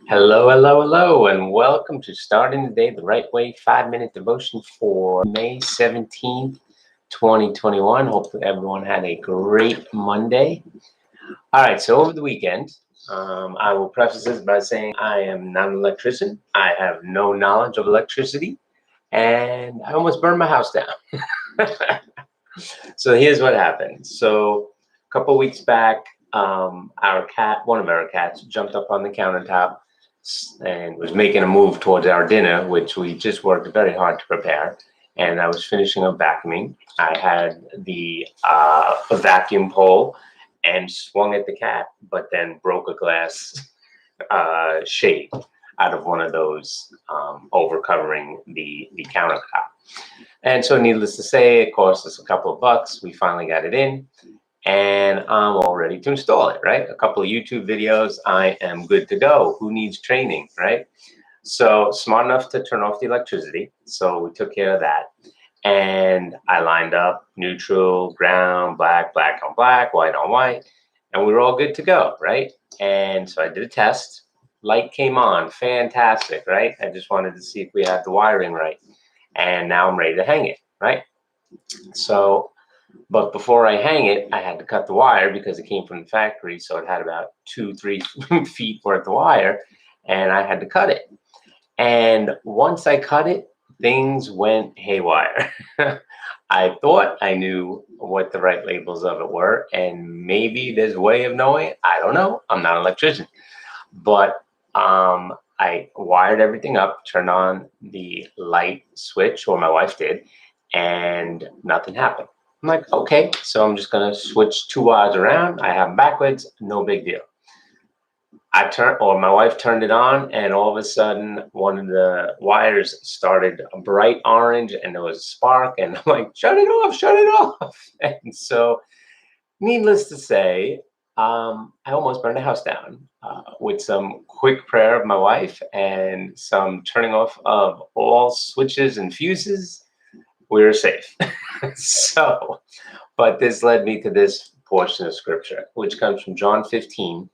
Hello, hello, hello, and welcome to Starting the Day the Right Way 5-minute devotion for May 17th, 2021. Hopefully, everyone had a great Monday. All right, so over the weekend, I will preface this by saying I am not an electrician. I have no knowledge of electricity, and I almost burned my house down. So here's what happened. So a couple weeks back, one of our cats, jumped up on the countertop and was making a move towards our dinner, which we just worked very hard to prepare. And I was finishing up vacuuming. I had the vacuum pole and swung at the cat, but then broke a glass shade out of one of those over covering the countertop. And so, needless to say, it cost us a couple of bucks. We finally got it in, and I'm all ready to install it, right? A couple of YouTube videos, I am good to go. Who needs training, right? So, smart enough to turn off the electricity. So, we took care of that. And I lined up neutral, ground, black, black on black, white on white, and we were all good to go, right? And so I did a test. Light came on, fantastic, right? I just wanted to see if we had the wiring right. And now I'm ready to hang it, right? So, but before I hang it, I had to cut the wire because it came from the factory. So it had about 2-3 feet worth of wire, and I had to cut it. And once I cut it, things went haywire. I thought I knew what the right labels of it were, and maybe there's a way of knowing it. I don't know. I'm not an electrician. But I wired everything up, turned on the light switch, or my wife did, and nothing happened. I'm like, okay, so I'm just gonna switch 2 wires around. I have them backwards, no big deal. My wife turned it on, and all of a sudden, one of the wires started a bright orange, and there was a spark, and I'm like, shut it off, shut it off. And so, needless to say, I almost burned the house down with some quick prayer of my wife and some turning off of all switches and fuses. We were safe. So, but this led me to this portion of scripture, which comes from John 15,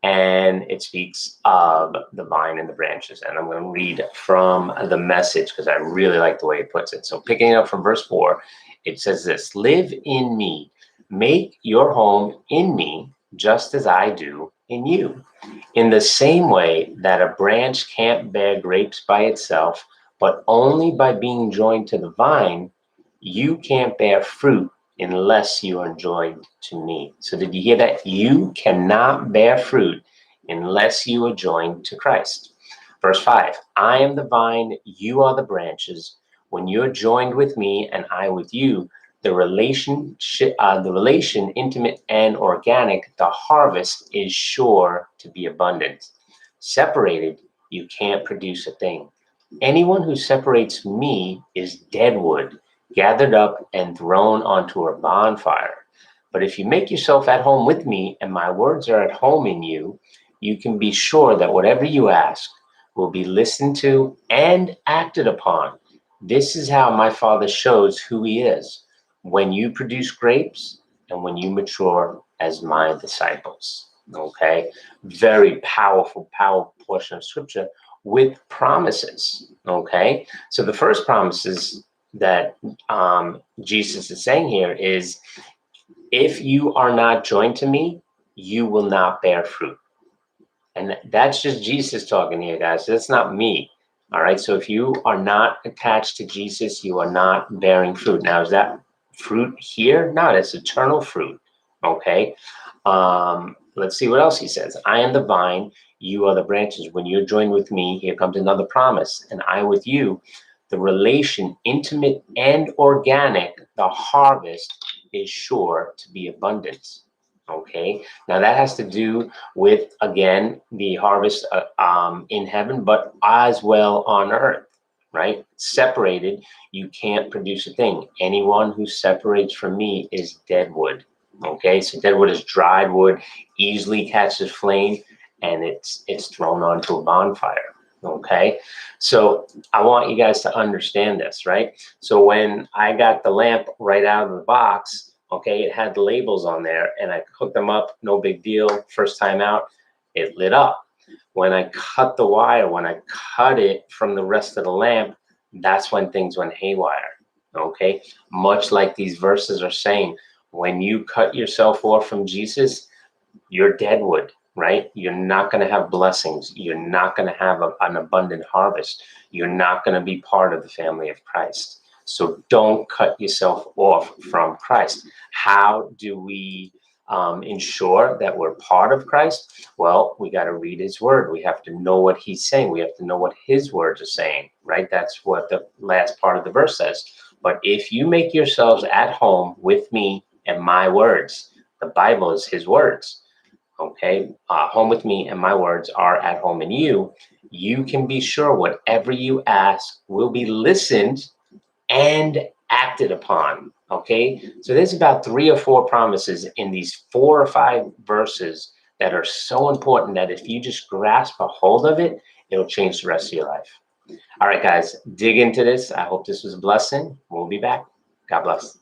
and it speaks of the vine and the branches. And I'm going to read from the Message because I really like the way it puts it. So, picking up from verse 4, it says this: live in me, make your home in me, just as I do in you. In the same way that a branch can't bear grapes by itself, but only by being joined to the vine, you can't bear fruit unless you are joined to me. So did you hear that? You cannot bear fruit unless you are joined to Christ. Verse 5, I am the vine, you are the branches. When you're joined with me and I with you, the relation intimate and organic, the harvest is sure to be abundant. Separated, you can't produce a thing. Anyone who separates me is deadwood, gathered up and thrown onto a bonfire. But if you make yourself at home with me and my words are at home in you, you can be sure that whatever you ask will be listened to and acted upon. This is how my Father shows who he is: when you produce grapes and when you mature as my disciples. Okay, very powerful portion of scripture with promises. Okay, so the first promises that Jesus is saying here is, if you are not joined to me, you will not bear fruit. And that's just Jesus talking here, guys. That's not me. All right. So if you are not attached to Jesus, you are not bearing fruit. Now, is that fruit here? No, that's eternal fruit. Okay. Let's see what else he says. I am the vine, you are the branches. When you're joined with me, here comes another promise, and I with you. The relation, intimate and organic, the harvest is sure to be abundant. Okay, now that has to do with, again, the harvest in heaven, but as well on earth, right? Separated, you can't produce a thing. Anyone who separates from me is deadwood. Okay, so deadwood is dried wood, easily catches flame, and it's thrown onto a bonfire. Okay, so I want you guys to understand this, right? So when I got the lamp right out of the box, okay, it had the labels on there, and I hooked them up, no big deal. First time out, it lit up. When I cut the wire, when I cut it from the rest of the lamp, that's when things went haywire. Okay, much like these verses are saying, when you cut yourself off from Jesus, you're deadwood, right? You're not going to have blessings. You're not going to have an abundant harvest. You're not going to be part of the family of Christ. So don't cut yourself off from Christ. How do we ensure that we're part of Christ? Well, we got to read his word. We have to know what he's saying. We have to know what his words are saying, right? That's what the last part of the verse says. But if you make yourselves at home with me and my words, the Bible is his words. Okay, home with me and my words are at home in you. You can be sure whatever you ask will be listened and acted upon. Okay, so there's about 3 or 4 promises in these 4 or 5 verses that are so important that if you just grasp a hold of it, it'll change the rest of your life. All right, guys, dig into this. I hope this was a blessing. We'll be back. God bless.